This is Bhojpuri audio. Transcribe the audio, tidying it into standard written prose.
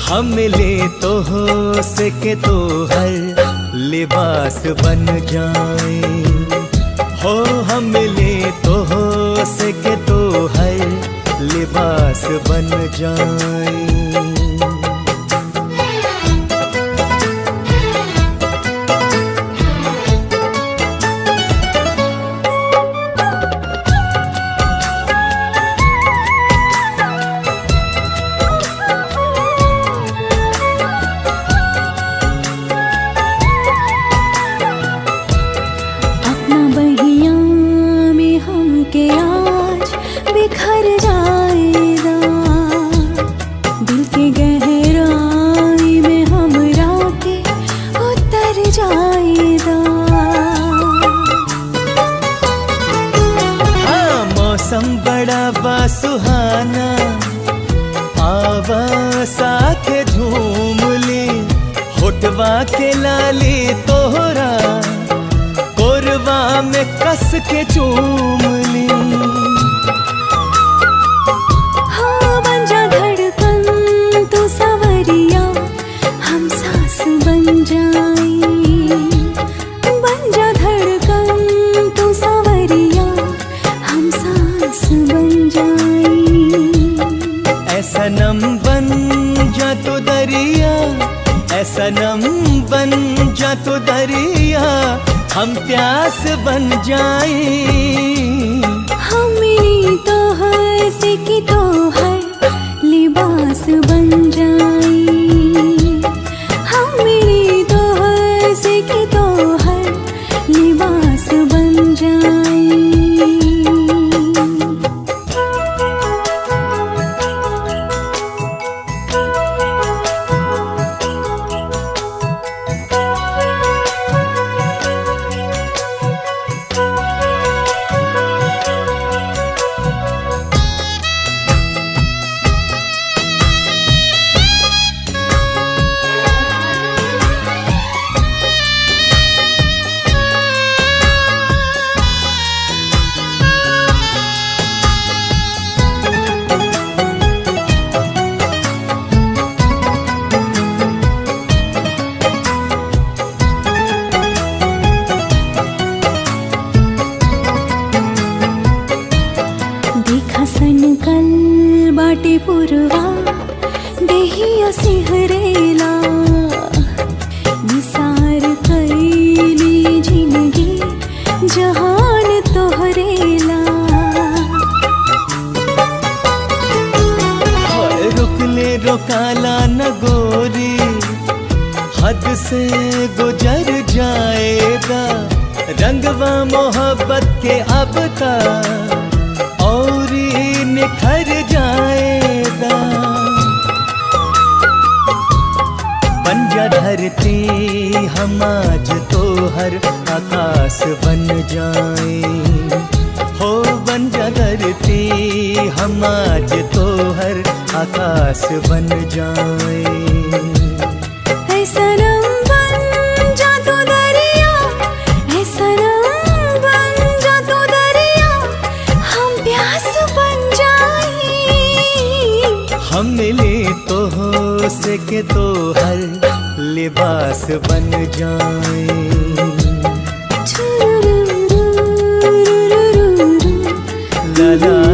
हम मिले तो हो सके तो हर लिबास बन जाए। हो हम मिले तो हो सके तो हर लिबास बन जाए। के आज बिखर जाएगा, दिल के गहराई में हमरा के उतर जाएगा। हाँ मौसम बड़ा बासुहाना, आवा साथे झूम ली, होठवा के लाली तोहरा कोरवा में कस के चूम ली। हाँ बन जा धड़कन तू सवरिया, हम सांस बन जाए। बन जा धड़कन तू सवरिया, हम सांस बन जाए। ऐसा नम बन जा तो दरिया, ऐसा नम बन जा तो दरिया, हम प्यास बन जाए। हम मिली तो हर से की तो हर लिबास बन जाए। हम मिली तो हर से की तो हर लिबास बन जाए। कल बाटे पुरवा देहिया सिहरेला, निसार कैली जिंदगी जहान तोहरेला। रुकले रोकाला न गोरी, हद से गुजर जाएगा, रंगवा मोहब्बत के अब तक और निखर जाएगा। बन जा धरती हम आज तो हर आकाश बन जाए। हो बन जा धरती हम आज तो हर आकाश बन जाए। ऐसा नम बन जा तो दरिया, ऐसा नम बन जा तो दरिया, हम प्यास बन जाए। हम मिले तो हो सके तो हर लिबास बन जाए। ला ला